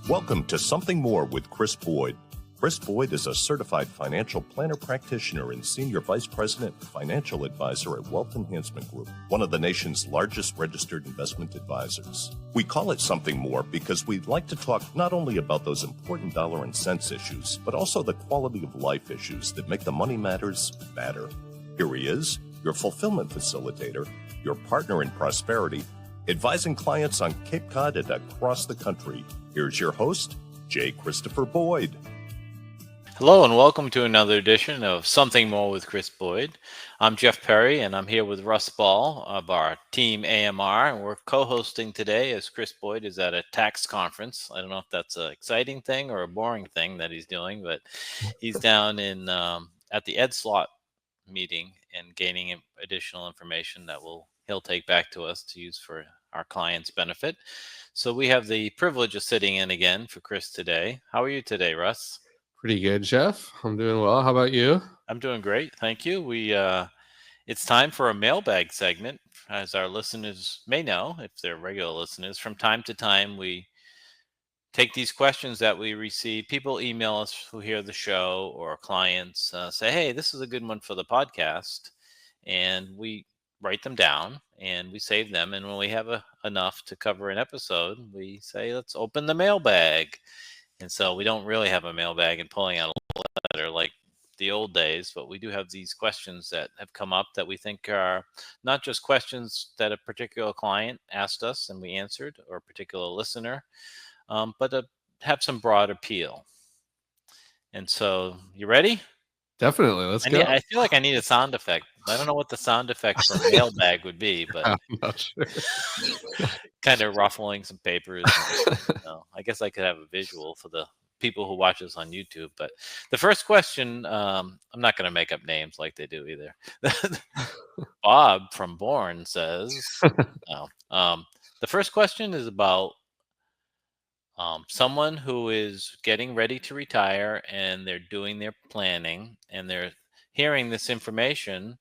Welcome to Something More with Chris Boyd. Chris Boyd is a certified financial planner practitioner and senior vice president and financial advisor at Wealth Enhancement Group, one of the nation's largest registered investment advisors. We call it Something More because we'd like to talk not only about those important dollar and cents issues, but also the quality of life issues that make the money matters matter. Here he is, your fulfillment facilitator, your partner in prosperity, advising clients on Cape Cod and across the country. Here's your host, J. Christopher Boyd. Hello and welcome to another edition of Something More with Chris Boyd. I'm Jeff Perry and I'm here with Russ Ball of our team AMR, and we're co-hosting today as Chris Boyd is at a tax conference. I don't know if that's an exciting thing or a boring thing that he's doing, but he's down in at the Ed Slot meeting and gaining additional information that he'll take back to us to use for our clients' benefit. So we have the privilege of sitting in again for Chris today. How are you today, Russ? Pretty good, Jeff. I'm doing well. How about you? I'm doing great. Thank you. It's time for a mailbag segment. As our listeners may know, if they're regular listeners, from time to time, we take these questions that we receive. People email us who hear the show, or clients say, hey, this is a good one for the podcast. And we write them down and we save them. And when we have enough to cover an episode, we say, let's open the mailbag. And so we don't really have a mailbag and pulling out a letter like the old days, but we do have these questions that have come up that we think are not just questions that a particular client asked us and we answered, or a particular listener, but have some broad appeal. And so, you ready? Definitely. Let's go. I feel like I need a sound effect. I don't know what the sound effect for a mailbag would be, but I'm not sure. Kind of ruffling some papers. I guess I could have a visual for the people who watch us on YouTube. But the first question, I'm not going to make up names like they do either. Bob from Bourne says, no. The first question is about someone who is getting ready to retire and they're doing their planning and they're hearing this information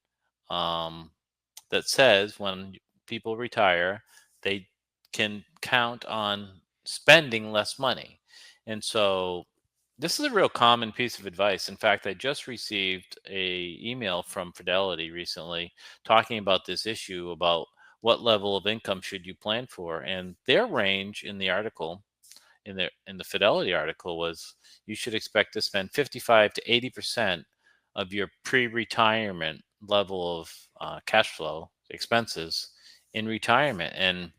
that says when people retire, they can count on spending less money. And so this is a real common piece of advice. In fact, I just received an email from Fidelity recently talking about this issue about what level of income should you plan for. And their range in the article, in the Fidelity article, was you should expect to spend 55 to 80% of your pre-retirement level of cash flow expenses in retirement. And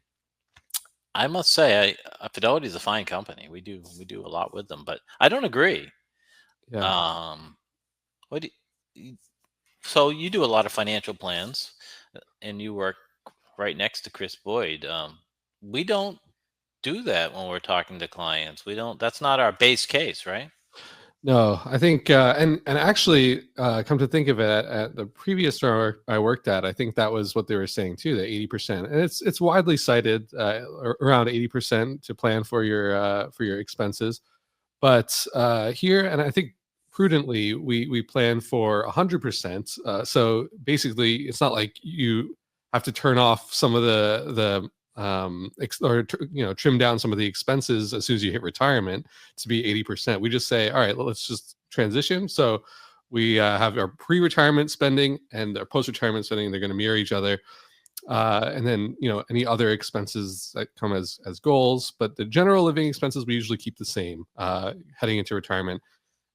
I must say, Fidelity is a fine company. We do a lot with them, but I don't agree. Yeah. So you do a lot of financial plans, and you work right next to Chris Boyd. We don't do that when we're talking to clients. That's not our base case, right? No, I think, and actually, come to think of it, at the previous store I worked at, I think that was what they were saying too, that 80%, and it's widely cited, around 80% to plan for your expenses. But here, and I think prudently, we plan for 100%. So basically, it's not like you have to turn off some of the trim down some of the expenses as soon as you hit retirement to be 80%. We just say, all right, let's just transition. So we have our pre-retirement spending and our post-retirement spending. They're going to mirror each other. And then, any other expenses that come as goals, but the general living expenses, we usually keep the same heading into retirement.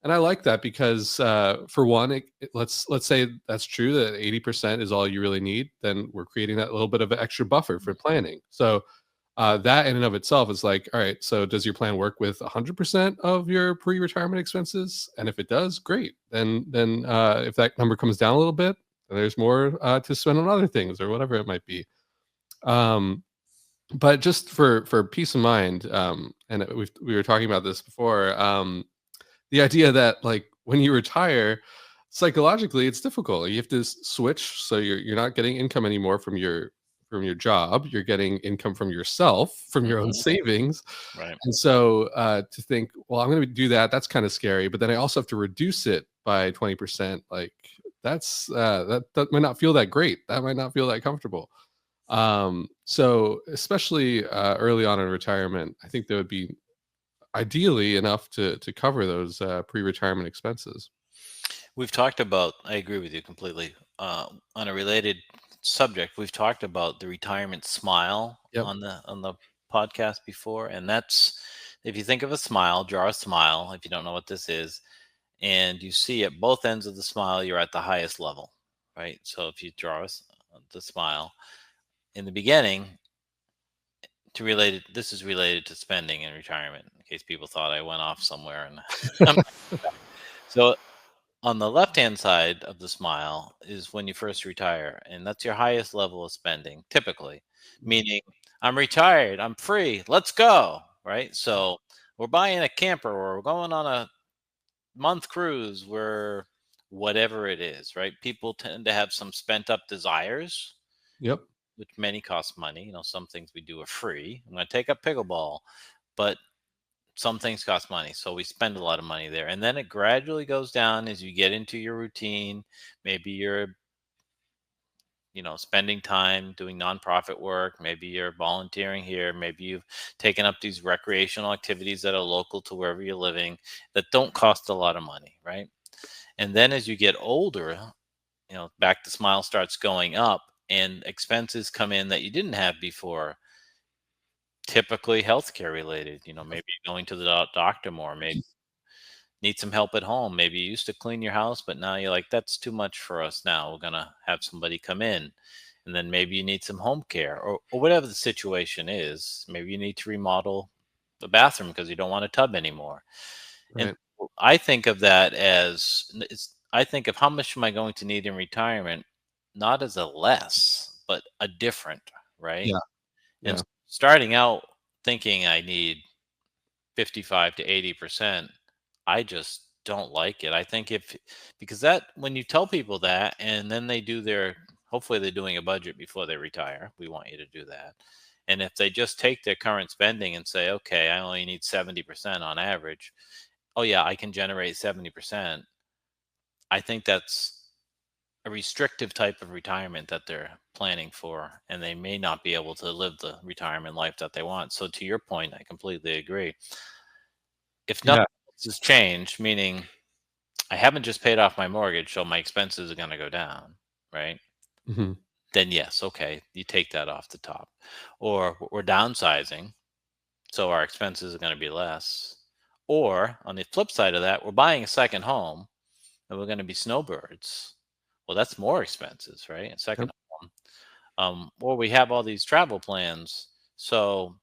And I like that because, for one, let's say that's true, that 80% is all you really need. Then we're creating that little bit of an extra buffer for planning. So that in and of itself is like, all right, so does your plan work with 100% of your pre-retirement expenses? And if it does, great. Then if that number comes down a little bit, then there's more to spend on other things or whatever it might be. But just for peace of mind, and we were talking about this before, the idea that, like, when you retire, psychologically it's difficult. You have to switch, so you're not getting income anymore from your job. You're getting income from yourself, from your own savings. Right. And so to think, well, I'm going to do that, that's kind of scary. But then I also have to reduce it by 20%. Like, that's that might not feel that great. That might not feel that comfortable. So especially early on in retirement, I think there would be ideally enough to cover those pre-retirement expenses. We've talked about, I agree with you completely. On a related subject, we've talked about the retirement smile Yep. on the podcast before, and that's, if you think of a smile, draw a smile. If you don't know what this is, and you see at both ends of the smile, you're at the highest level, right? So if you draw the smile in the beginning, this is related to spending and retirement. In case people thought I went off somewhere, and so on the left-hand side of the smile is when you first retire, and that's your highest level of spending, typically, meaning I'm retired, I'm free, let's go, right? So we're buying a camper, or we're going on a month cruise, where whatever it is, right? People tend to have some spent up desires, Yep. which many cost money. Some things we do are free. I'm going to take up pickleball, but some things cost money, so we spend a lot of money there, and then it gradually goes down as you get into your routine. Maybe you're spending time doing nonprofit work, maybe you're volunteering here, maybe you've taken up these recreational activities that are local to wherever you're living that don't cost a lot of money, right? And then as you get older, back to smile starts going up, and expenses come in that you didn't have before, typically healthcare related. Maybe you're going to the doctor more, maybe need some help at home. Maybe you used to clean your house, but now you're like, that's too much for us now. We're going to have somebody come in. And then maybe you need some home care, or whatever the situation is. Maybe you need to remodel the bathroom because you don't want a tub anymore. And Right. I think of that as, I think of how much am I going to need in retirement, not as a less, but a different, right? Yeah. And Yeah. starting out thinking I need 55 to 80%, I just don't like it. I think because that, when you tell people that, and then they do hopefully they're doing a budget before they retire. We want you to do that. And if they just take their current spending and say, okay, I only need 70% on average. Oh yeah, I can generate 70%. I think that's a restrictive type of retirement that they're planning for, and they may not be able to live the retirement life that they want. So to your point, I completely agree. If nothing Yeah. else has changed, meaning I haven't just paid off my mortgage, so my expenses are going to go down, right? Hmm. Then yes, okay, you take that off the top. Or we're downsizing, so our expenses are going to be less. Or on the flip side of that, we're buying a second home, and we're going to be snowbirds. Well, that's more expenses, right? A second Yep. home. Or we have all these travel plans. So,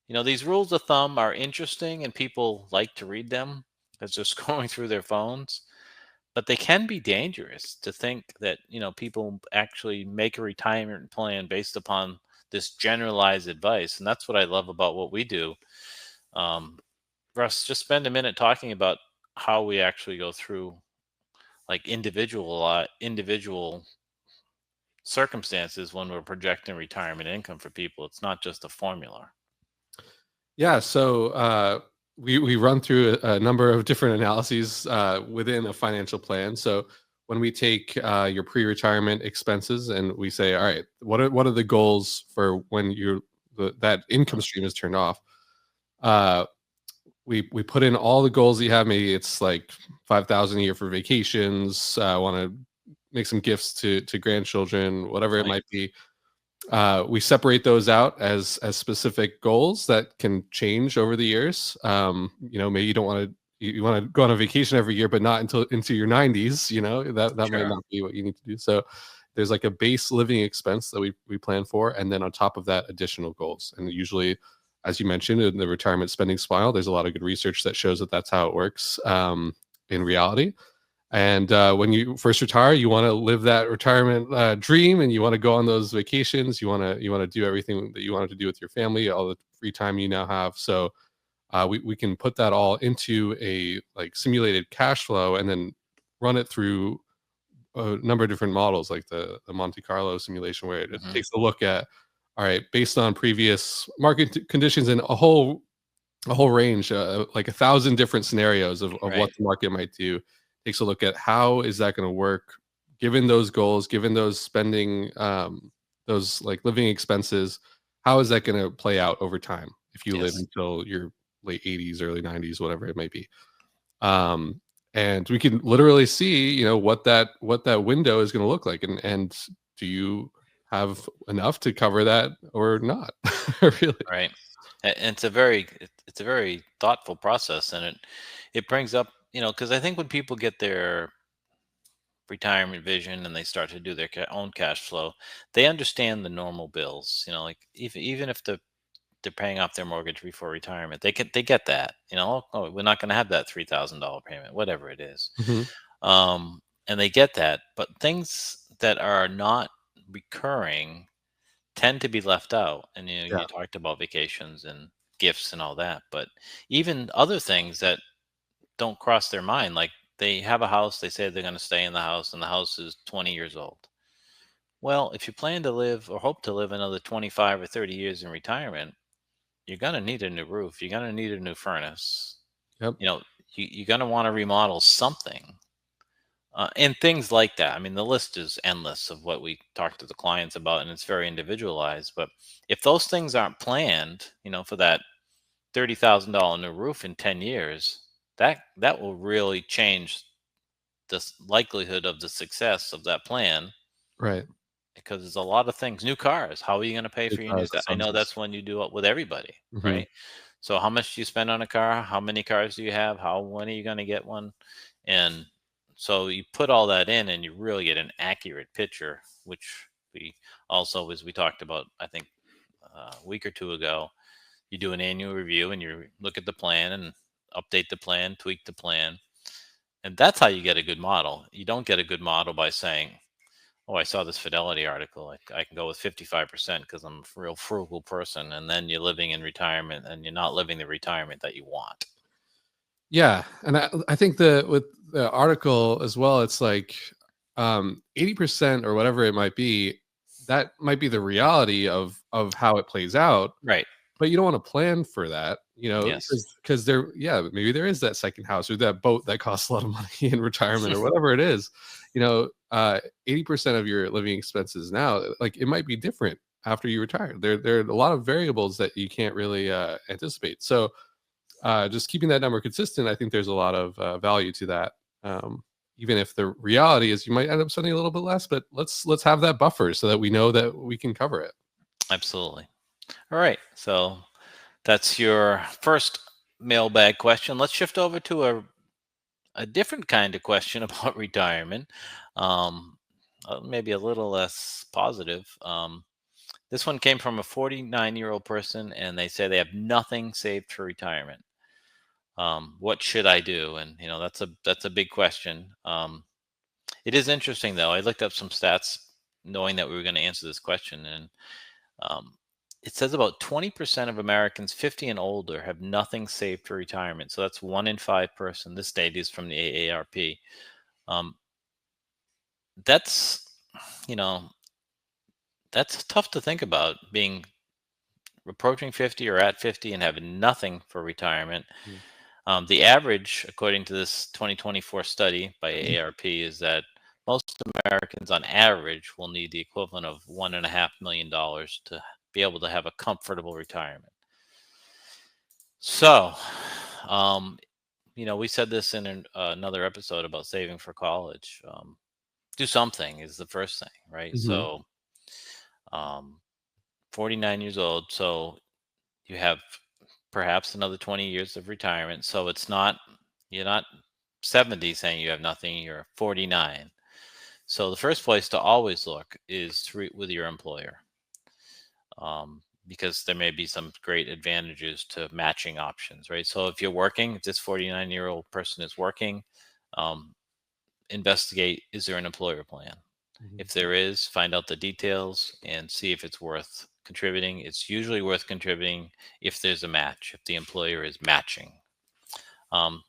these rules of thumb are interesting, and people like to read them as they're scrolling through their phones. But they can be dangerous to think that, people actually make a retirement plan based upon this generalized advice. And that's what I love about what we do. Um, Russ, just spend a minute talking about how we actually go through, like, individual circumstances when we're projecting retirement income for people. It's not just a formula. Yeah. So we run through a number of different analyses within a financial plan. So when we take your pre-retirement expenses and we say, all right, what are the goals for when that income stream is turned off? We put in all the goals that you have. Maybe it's like 5,000 a year for vacations. I want to make some gifts to grandchildren, whatever it Right. might be. We separate those out as specific goals that can change over the years. Maybe you don't want to you want to go on a vacation every year, but not until into your 90s. That might Sure. not be what you need to do. So there's like a base living expense that we plan for, and then on top of that, additional goals. And usually, as you mentioned in the retirement spending smile, there's a lot of good research that shows that that's how it works in reality. And when you first retire, you want to live that retirement dream, and you want to go on those vacations. You want to do everything that you wanted to do with your family, all the free time you now have. So we can put that all into a like simulated cash flow, and then run it through a number of different models, like the Monte Carlo simulation, where it Hmm. takes a look at, all right, based on previous market conditions and a whole range, like 1,000 different scenarios of what Right. the market might do. Takes a look at how is that going to work, given those goals, given those spending, those like living expenses. How is that going to play out over time if you live Yes. until your late 80s, early 90s, whatever it may be. And we can literally see, what that window is going to look like, and do you have enough to cover that or not? Really. Right. And it's a very thoughtful process, and it brings up, because I think when people get their retirement vision and they start to do their own cash flow, they understand the normal bills. Like even if they're paying off their mortgage before retirement, they get that. Oh, we're not going to have that $3,000 payment, whatever it is. Hmm. And they get that, but things that are not recurring tend to be left out. And Yeah. you talked about vacations and gifts and all that, but even other things that don't cross their mind, like they have a house, they say they're going to stay in the house, and the house is 20 years old. Well, if you plan to live or hope to live another 25 or 30 years in retirement, you're going to need a new roof, you're going to need a new furnace. Yep. You're going to want to remodel something. And things like that. I mean, the list is endless of what we talk to the clients about, and it's very individualized. But if those things aren't planned, for that $30,000 new roof in 10 years, that will really change the likelihood of the success of that plan, Right. because there's a lot of things. New cars. How are you going to pay New for your new cars, car? I know assumptions. that's when you do it with everybody, Hmm. right? So how much do you spend on a car? How many cars do you have? When are you going to get one? And so you put all that in, and you really get an accurate picture, which we also, as we talked about, I think a week or two ago, you do an annual review and you look at the plan and update the plan, tweak the plan. And that's how you get a good model. You don't get a good model by saying, oh, I saw this Fidelity article, I can go with 55% because I'm a real frugal person. And then you're living in retirement and you're not living the retirement that you want. Yeah, and I think with the article as well, it's like 80% or whatever it might be. That might be the reality of how it plays out, Right. but you don't want to plan for that, Yes. because there, yeah, maybe there is that second house or that boat that costs a lot of money in retirement or whatever it is. 80% of your living expenses now, like it might be different after you retire. There are a lot of variables that you can't really anticipate. So just keeping that number consistent, I think there's a lot of value to that. Even if the reality is you might end up spending a little bit less, but let's have that buffer so that we know that we can cover it. Absolutely. All right. So that's your first mailbag question. Let's shift over to a different kind of question about retirement. Um, Maybe a little less positive. This one came from a 49-year-old person, and they say they have nothing saved for retirement. What should I do? And that's a big question. It is interesting, though. I looked up some stats knowing that we were going to answer this question, and um, it says about 20% of Americans 50 and older have nothing saved for retirement. So that's 1 in 5 person. This data is from the AARP. Um, that's you know that's tough to think about, being approaching 50 or at 50 and having nothing for retirement. Mm. The average, according to this 2024 study by AARP, is that most Americans on average will need the equivalent of $1.5 million to be able to have a comfortable retirement. So, we said this in another episode about saving for college. Do something is the first thing, right? Mhm. So, 49 years old. So you have perhaps another 20 years of retirement. So you're not 70 saying you have nothing, you're 49. So the first place to always look is with your employer, because there may be some great advantages to matching options, right? So if you're working, if this 49-year-old person is working, um, investigate, is there an employer plan? Mhm. If there is, find out the details and see if it's worth contributing. It's usually worth contributing if there's a match, if the employer is matching. Um,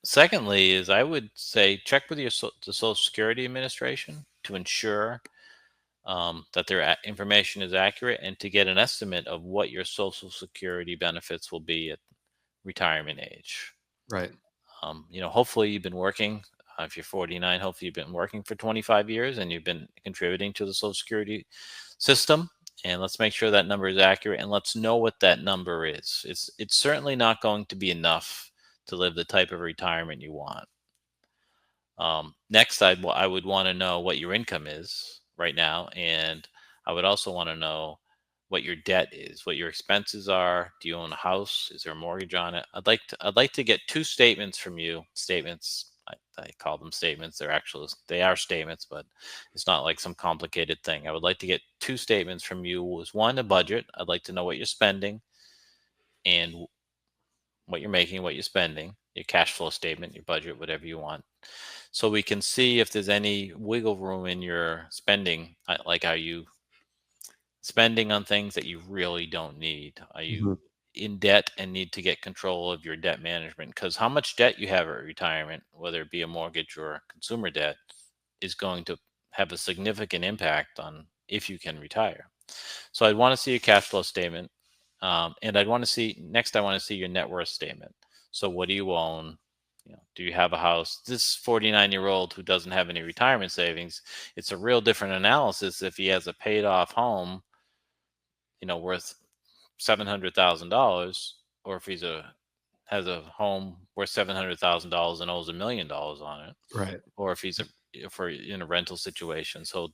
Secondly, is I would say check with the Social Security Administration to ensure that their information is accurate, and to get an estimate of what your Social Security benefits will be at retirement age. Right. Hopefully you've been working. If you're 49, hopefully you've been working for 25 years and you've been contributing to the Social Security system. and let's make sure that number is accurate, and let's know what that number is. It's certainly not going to be enough to live the type of retirement you want. Next, I would want to know what your income is right now, and I would also want to know what your debt is, what your expenses are. Do you own a house? Is there a mortgage on it? I'd like to get two statements from you. Statements. I call them statements. They are statements, but it's not like some complicated thing. I would like to get two statements from you. Was one, a budget. I'd like to know what you're spending and what you're making, what you're spending, your cash flow statement, your budget, whatever you want. So we can see if there's any wiggle room in your spending. Like, are you spending on things that you really don't need? Are you Mhm. in debt and need to get control of your debt management? Because how much debt you have at retirement, whether it be a mortgage or consumer debt, is going to have a significant impact on if you can retire. So I'd want to see a cash flow statement. And I want to see your net worth statement. So what do you own? Do you have a house? This 49-year-old who doesn't have any retirement savings, it's a real different analysis if he has a paid off home, worth $700,000, or if has a home worth $700,000 and owes $1 million on it, Right. or if he's in a rental situation. So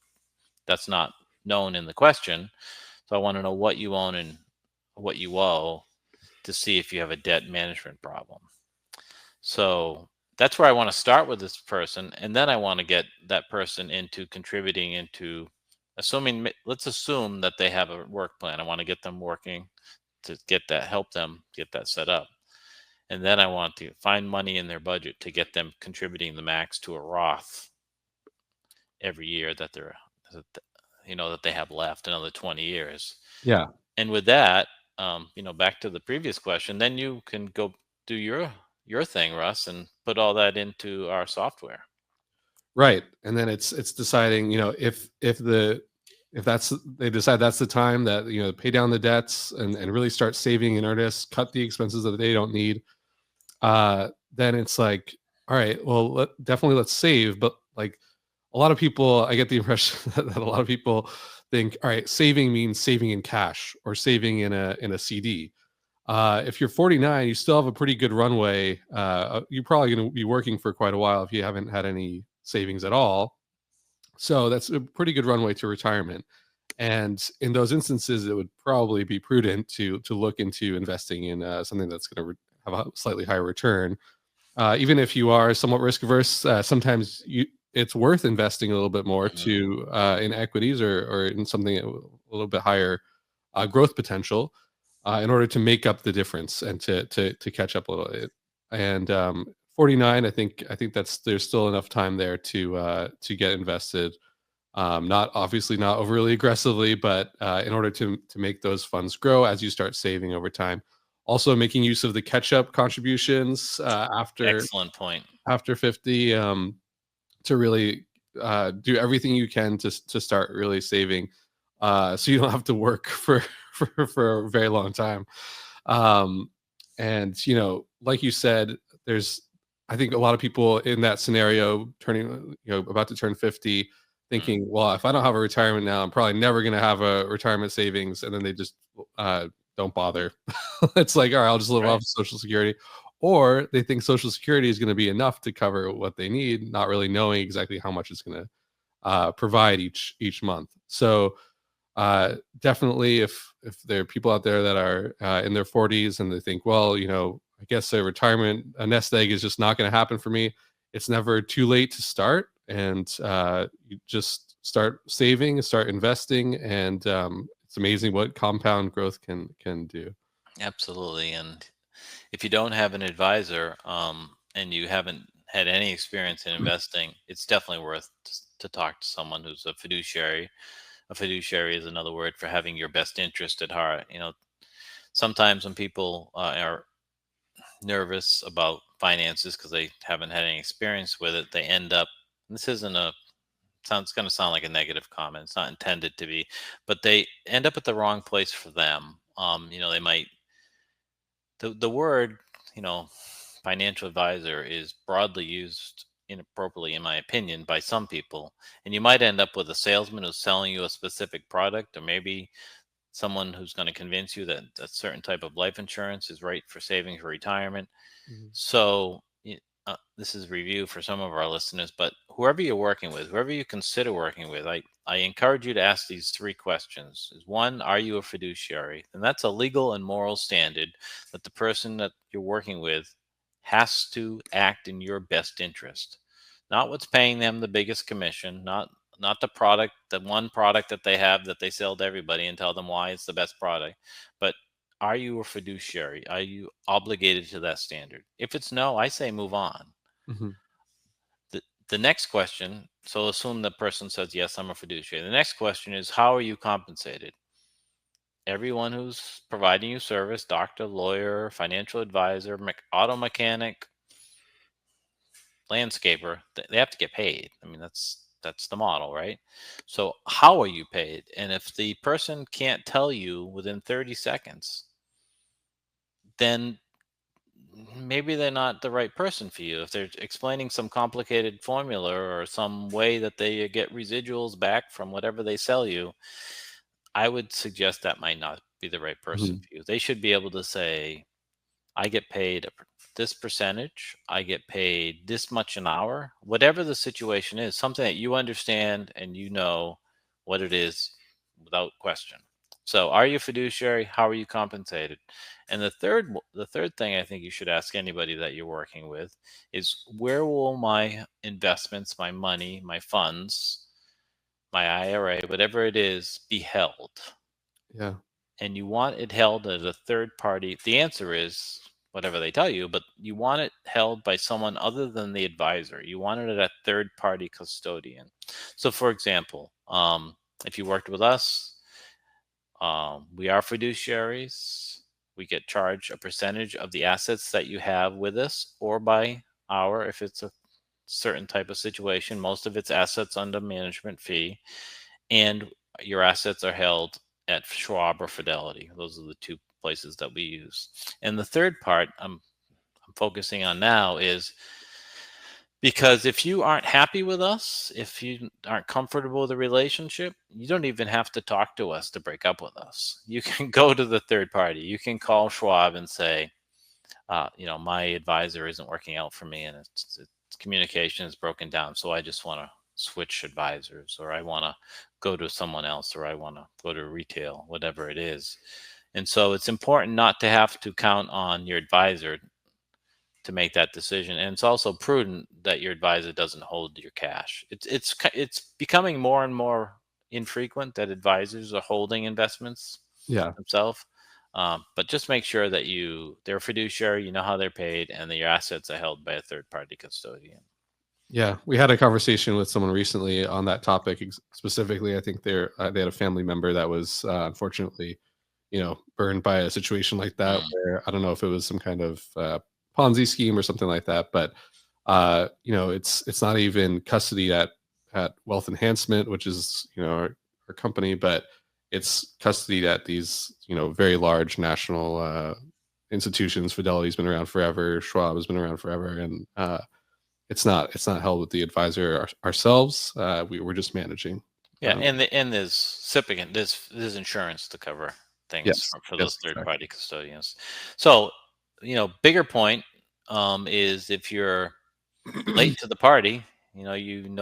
that's not known in the question. So I want to know what you own and what you owe to see if you have a debt management problem. So that's where I want to start with this person. And then I want to get that person into contributing into let's assume that they have a work plan. I want to get them working to help them get that set up. And then I want to find money in their budget to get them contributing the max to a Roth every year that they have left, another 20 years. Yeah. And with that, back to the previous question, then you can go do your thing, Russ, and put all that into our software. Right. And then it's deciding, if they decide that's the time that, pay down the debts and really start saving in earnest, cut the expenses that they don't need. Then it's like, all right, well, definitely let's save. But like a lot of people, I get the impression that a lot of people think, all right, saving means saving in cash or saving in a CD. If you're 49, you still have a pretty good runway. You're probably going to be working for quite a while if you haven't had any savings at all. So that's a pretty good runway to retirement. And in those instances, it would probably be prudent to look into investing in something that's going to have a slightly higher return. Even if you are somewhat risk averse, sometimes it's worth investing a little bit more to in equities or in something a little bit higher growth potential in order to make up the difference and to catch up a little bit. And 49, I think there's still enough time there to get invested. Not obviously not overly aggressively, but in order to make those funds grow as you start saving over time. Also, making use of the catch-up contributions Excellent point. after 50 to really do everything you can to start really saving, so you don't have to work for a very long time. Um, and like you said, I think a lot of people in that scenario turning, about to turn 50, thinking, well, if I don't have a retirement now, I'm probably never going to have a retirement savings, and then they just don't bother. It's like, all right, I'll just live Right. off Social Security. Or they think Social Security is going to be enough to cover what they need, not really knowing exactly how much it's going to provide each month. So definitely, if there are people out there that are in their 40s and they think, well, I guess a nest egg is just not going to happen for me. It's never too late to start, and you just start saving, start investing, and it's amazing what compound growth can do. Absolutely. And if you don't have an advisor, and you haven't had any experience in investing, it's definitely worth to talk to someone who's a fiduciary. A fiduciary is another word for having your best interest at heart. Sometimes when people are nervous about finances because they haven't had any experience with it, they end up, this isn't sounds going to sound like a negative comment. It's not intended to be, but they end up at the wrong place for them. They might, the word, financial advisor is broadly used inappropriately, in my opinion, by some people. And you might end up with a salesman who's selling you a specific product, or maybe someone who's going to convince you that a certain type of life insurance is right for saving for retirement. Mhm. So this is review for some of our listeners, but whoever you're working with, whoever you consider working with, I encourage you to ask these 3 questions. Is one, are you a fiduciary? And that's a legal and moral standard that the person that you're working with has to act in your best interest. Not what's paying them the biggest commission, not the product, the one product that they have that they sell to everybody and tell them why it's the best product, but are you a fiduciary? Are you obligated to that standard? If it's no, I say move on. Mhm. The next question, so assume the person says, yes, I'm a fiduciary. The next question is, how are you compensated? Everyone who's providing you service, doctor, lawyer, financial advisor, auto mechanic, landscaper, they have to get paid. I mean, that's the model, right? So how are you paid? And if the person can't tell you within 30 seconds, then maybe they're not the right person for you. If they're explaining some complicated formula or some way that they get residuals back from whatever they sell you, I would suggest that might not be the right person Mhm. for you. They should be able to say, I get paid this percentage, I get paid this much an hour, whatever the situation is, something that you understand and you know what it is without question. So, are you a fiduciary? How are you compensated? And the third thing I think you should ask anybody that you're working with is, where will my investments, my money, my funds, my IRA, whatever it is, be held? Yeah. And you want it held at a third party. The answer is whatever they tell you, but you want it held by someone other than the advisor. You want it at a third party custodian. So, for example, if you worked with us, we are fiduciaries. We get charged a percentage of the assets that you have with us, or by hour if it's a certain type of situation. Most of it's assets under management fee, and your assets are held at Schwab or Fidelity. Those are the 2 places that we use. And the third part I'm focusing on now is, because if you aren't happy with us, if you aren't comfortable with the relationship, you don't even have to talk to us to break up with us. You can go to the third party. You can call Schwab and say, my advisor isn't working out for me, and it's communication is broken down. So I just want to switch advisors, or I want to go to someone else, or I want to go to retail, whatever it is. And so it's important not to have to count on your advisor to make that decision. And it's also prudent that your advisor doesn't hold your cash. It's becoming more and more infrequent that advisors are holding investments Yeah. themselves. But just make sure that they're a fiduciary, you know how they're paid, and that your assets are held by a third party custodian. Yeah, we had a conversation with someone recently on that topic specifically. I think they had a family member that was unfortunately, burned by a situation like that. Mm, Where I don't know if it was some kind of Ponzi scheme or something like that, but it's not even custody at Wealth Enhancement, which is our company, but it's custody at these very large national institutions. Fidelity's been around forever. Schwab has been around forever, and it's not held with the advisor ourselves. We're just managing. yeah, and there's SIPC, there's insurance to cover things Yes. for Yes. those third Exactly. party custodians. So, bigger point is, if you're late to the party, you know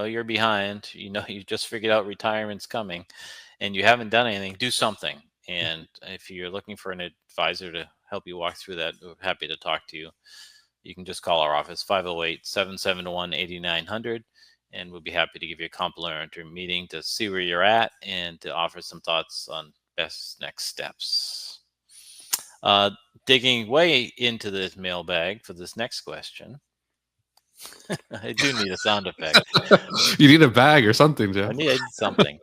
you're behind, you just figured out retirement's coming, and you haven't done anything, do something. And if you're looking for an advisor to help you walk through that, we're happy to talk to you. You can just call our office, 508-771-8900, and we'll be happy to give you a complimentary meeting to see where you're at and to offer some thoughts on best next steps. uh, Digging way into this mailbag for this next question. I do need a sound effect. You need a bag or something, I Jeff. need something.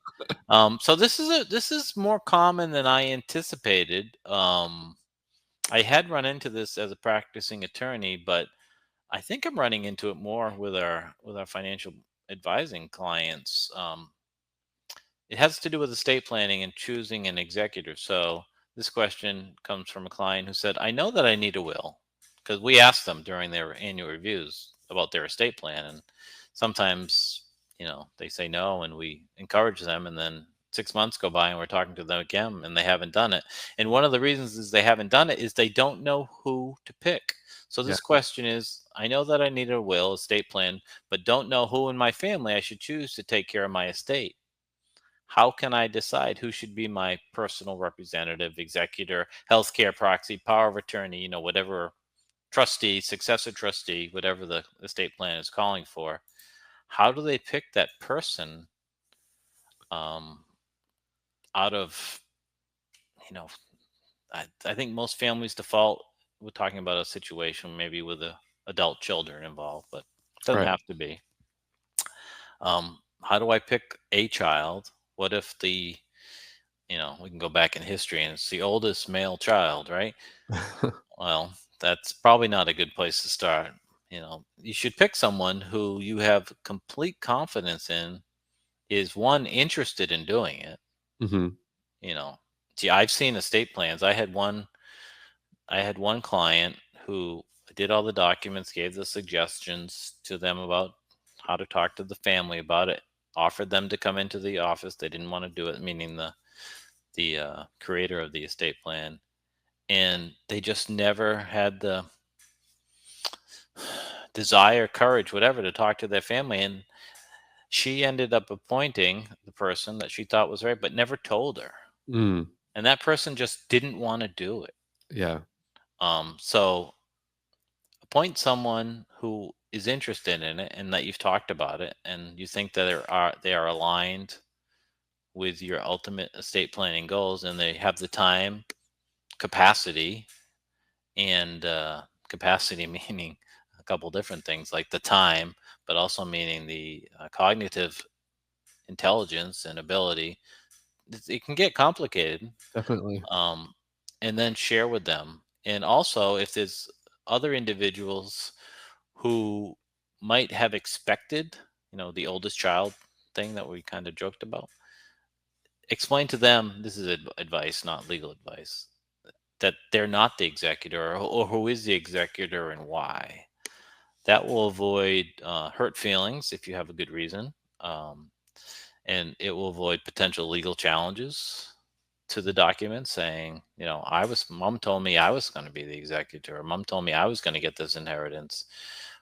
So this is more common than I anticipated. I had run into this as a practicing attorney, but I think I'm running into it more with our financial advising clients. It has to do with estate planning and choosing an executor. So this question comes from a client who said, I know that I need a will, because we asked them during their annual reviews about their estate plan. And sometimes, they say no, and we encourage them, and then 6 months go by and we're talking to them again and they haven't done it. And one of the reasons is they haven't done it is they don't know who to pick. So Yeah. this question is, I know that I need a will, estate plan, but don't know who in my family I should choose to take care of my estate. How can I decide who should be my personal representative, executor, healthcare proxy, power of attorney, whatever, trustee, successor trustee, whatever the estate plan is calling for? How do they pick that person um, out of, you know, I think most families default. We're talking about a situation maybe with adult children involved, but it doesn't Right. have to be. How do I pick a child? What if we can go back in history and it's the oldest male child, right? Well, that's probably not a good place to start. You should pick someone who you have complete confidence in is one interested in doing it. Hmm. You know, See, I've seen estate plans. I had one client who did all the documents, gave the suggestions to them about how to talk to the family about it, offered them to come into the office. They didn't want to do it, meaning the creator of the estate plan, and they just never had the desire, courage, whatever, to talk to their family. And she ended up appointing the person that she thought was right, but never told her. Mm. And that person just didn't want to do it. Yeah. So appoint someone who is interested in it and that you've talked about it and you think that they are aligned with your ultimate estate planning goals, and they have the time, capacity, and capacity meaning a couple different things like the time, but also meaning the cognitive intelligence and ability. It can get complicated. Definitely. um, and then share with them. And also, if there's other individuals who might have expected, the oldest child thing that we kind of joked about, explain to them, this is advice, not legal advice, that they're not the executor, or who is the executor and why. That will avoid hurt feelings if you have a good reason. And it will avoid potential legal challenges to the document saying, mom told me I was going to be the executor, or mom told me I was going to get this inheritance,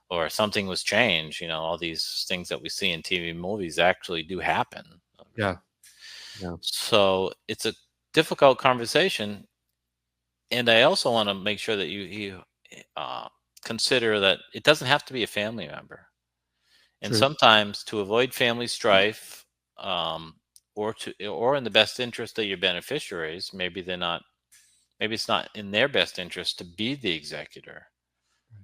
or something was changed. All these things that we see in TV movies actually do happen. Yeah. Yeah. So it's a difficult conversation. And I also want to make sure that you consider that it doesn't have to be a family member. And True. sometimes, to avoid family strife, or in the best interest of your beneficiaries, maybe it's not in their best interest to be the executor,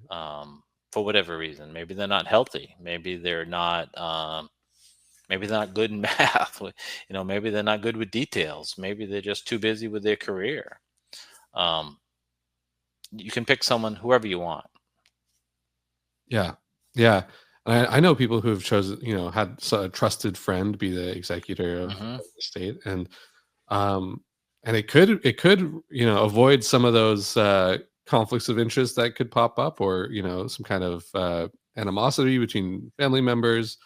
for whatever reason. Maybe they're not healthy. Maybe they're not good in math. Maybe they're not good with details. Maybe they're just too busy with their career. You can pick someone, whoever you want. Yeah. Yeah. And I know people who have chosen, had a trusted friend be the executor of Hmm. the estate, um, and it could avoid some of those conflicts of interest that could pop up, or some kind of animosity between family members.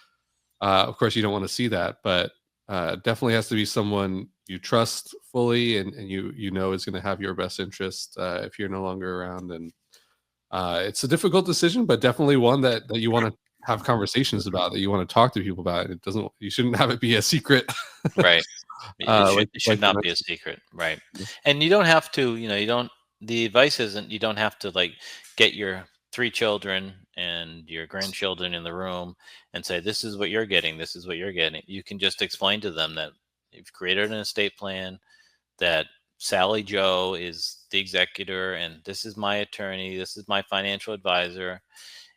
Of course, you don't want to see that, but definitely has to be someone you trust fully, and you know is going to have your best interest if you're no longer around. And it's a difficult decision, but definitely one that you want to have conversations about, that you want to talk to people about. It doesn't. You shouldn't have it be a secret. Right. It should like it should like you not be a mentioned. secret, right? And you don't have to, the advice isn't, you don't have to like get your three children and your grandchildren in the room and say, this is what you're getting, this is what you're getting. You can just explain to them that you've created an estate plan, that Sally Joe is the executor, and this is my attorney, this is my financial advisor,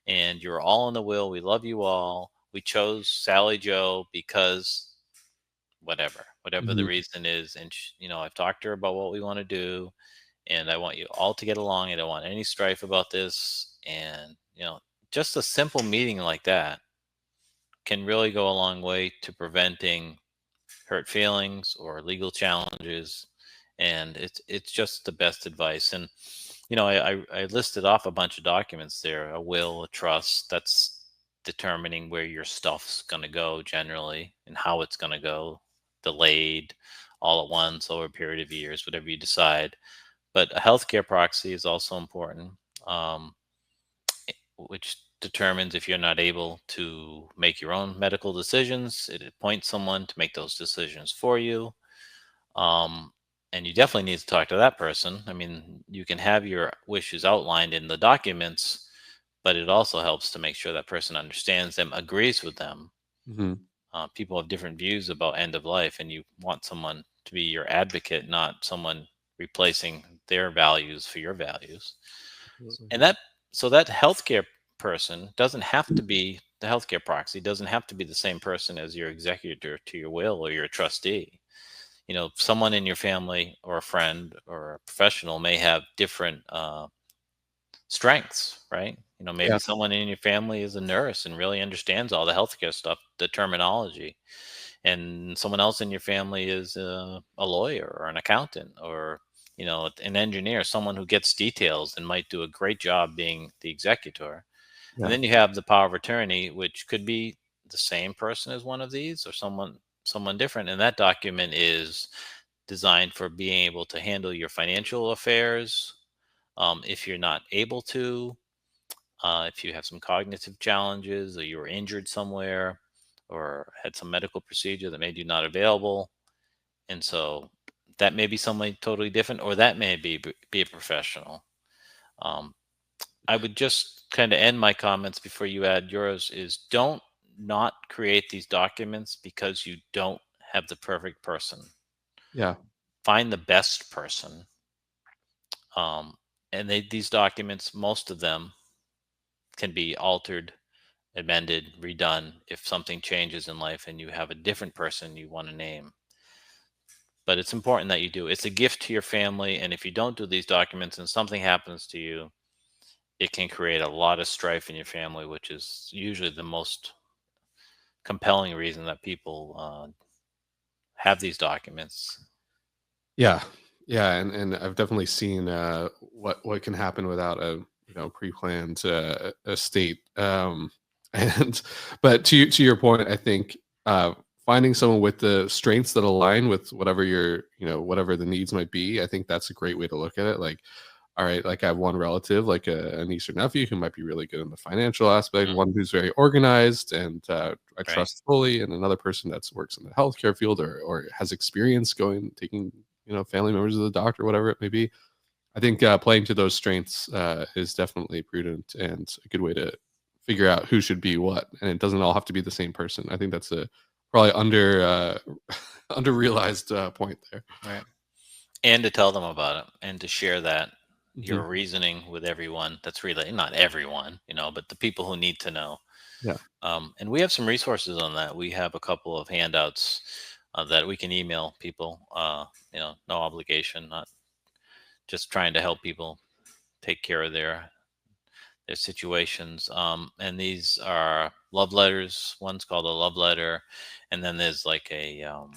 and you're all in the will. We love you all. We chose Sally Joe because whatever the Mhm. reason is. And I've talked to her about what we want to do, and I want you all to get along. I don't want any strife about this. And just a simple meeting like that can really go a long way to preventing hurt feelings or legal challenges. And it's just the best advice. And I listed off a bunch of documents there: a will, a trust. That's determining where your stuff's going to go generally and how it's going to go. delayed all at once over a period of years, whatever you decide. But a healthcare proxy is also important, which determines if you're not able to make your own medical decisions, it appoints someone to make those decisions for you. And you definitely need to talk to that person. I mean, you can have your wishes outlined in the documents, but it also helps to make sure that person understands them, agrees with them. Hmm. People have different views about end of life, and you want someone to be your advocate, not someone replacing their values for your values. And that healthcare person doesn't have to be the healthcare proxy, doesn't have to be the same person as your executor to your will or your trustee. Someone in your family or a friend or a professional may have different strengths, right? Maybe Yeah. someone in your family is a nurse and really understands all the healthcare stuff, the terminology, and someone else in your family is a lawyer or an accountant or an engineer, someone who gets details and might do a great job being the executor. Yeah. And then you have the power of attorney, which could be the same person as one of these or someone different. And that document is designed for being able to handle your financial affairs. If you're not able to, if you have some cognitive challenges or you were injured somewhere or had some medical procedure that made you not available. And so that may be somebody totally different, or that may be a professional. I would just kind of end my comments before you add yours is don't not create these documents because you don't have the perfect person. Yeah. Find the best person. And these documents, most of them can be altered, amended, redone if something changes in life and you have a different person you want to name. But it's important that you do. It's a gift to your family. And if you don't do these documents and something happens to you, it can create a lot of strife in your family, which is usually the most compelling reason that people have these documents. Yeah. Yeah. And I've definitely seen what can happen without a pre-planned estate. But to your point, I think finding someone with the strengths that align with whatever whatever the needs might be, I think that's a great way to look at it. Like, all right, like I have one relative, like a niece or nephew, who might be really good in the financial aspect, one who's very organized and I trust fully, and another person that works in the healthcare field or has experience taking family members to the doctor, whatever it may be. I think playing to those strengths is definitely prudent and a good way to figure out who should be what, and it doesn't all have to be the same person. I think that's a probably under realized point there. Right. And to tell them about it and to share that your Mhm. reasoning with everyone that's really not everyone, but the people who need to know. Yeah. And we have some resources on that. We have a couple of handouts that we can email people, no obligation, not just trying to help people take care of their situations. And these are love letters. One's called a love letter. And then there's like an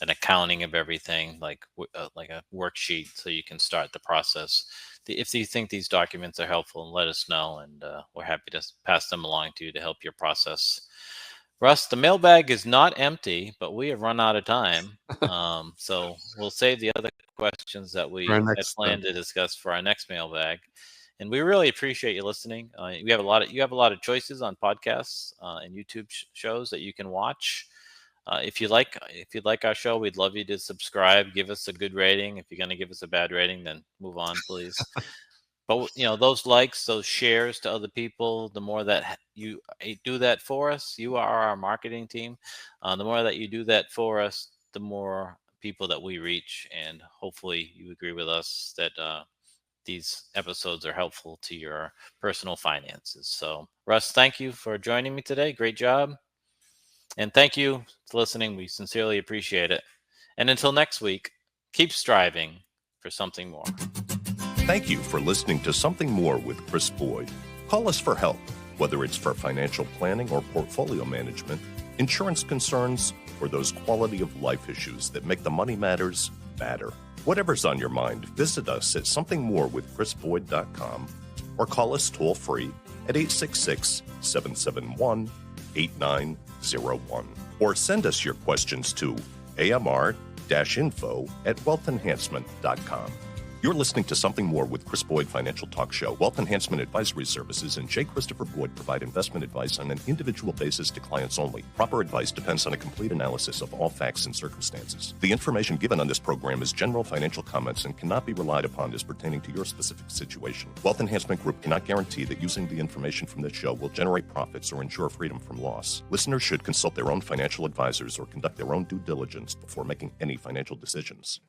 accounting of everything, like a worksheet, so you can start the process. If you think these documents are helpful, let us know, and we're happy to pass them along to you to help your process. Russ, the mailbag is not empty, but we have run out of time. So we'll save the other questions that we had planned to discuss for our next mailbag. And we really appreciate you listening. You have a lot of choices on podcasts and YouTube shows that you can watch. If you'd like our show, we'd love you to subscribe, give us a good rating. If you're going to give us a bad rating, then move on, please. But those likes, those shares to other people, the more that you do that for us, you are our marketing team. The more that you do that for us, the more people that we reach, and hopefully you agree with us that these episodes are helpful to your personal finances. So, Russ, thank you for joining me today. Great job. And thank you for listening. We sincerely appreciate it. And until next week, keep striving for something more. Thank you for listening to Something More with Chris Boyd. Call us for help, whether it's for financial planning or portfolio management, insurance concerns, or those quality of life issues that make the money matters matter. Whatever's on your mind, visit us at somethingmorewithchrisboyd.com or call us toll free at 866-771-8901. Or send us your questions to amr-info@wealthenhancement.com. You're listening to Something More with Chris Boyd Financial Talk Show. Wealth Enhancement Advisory Services and J. Christopher Boyd provide investment advice on an individual basis to clients only. Proper advice depends on a complete analysis of all facts and circumstances. The information given on this program is general financial comments and cannot be relied upon as pertaining to your specific situation. Wealth Enhancement Group cannot guarantee that using the information from this show will generate profits or ensure freedom from loss. Listeners should consult their own financial advisors or conduct their own due diligence before making any financial decisions.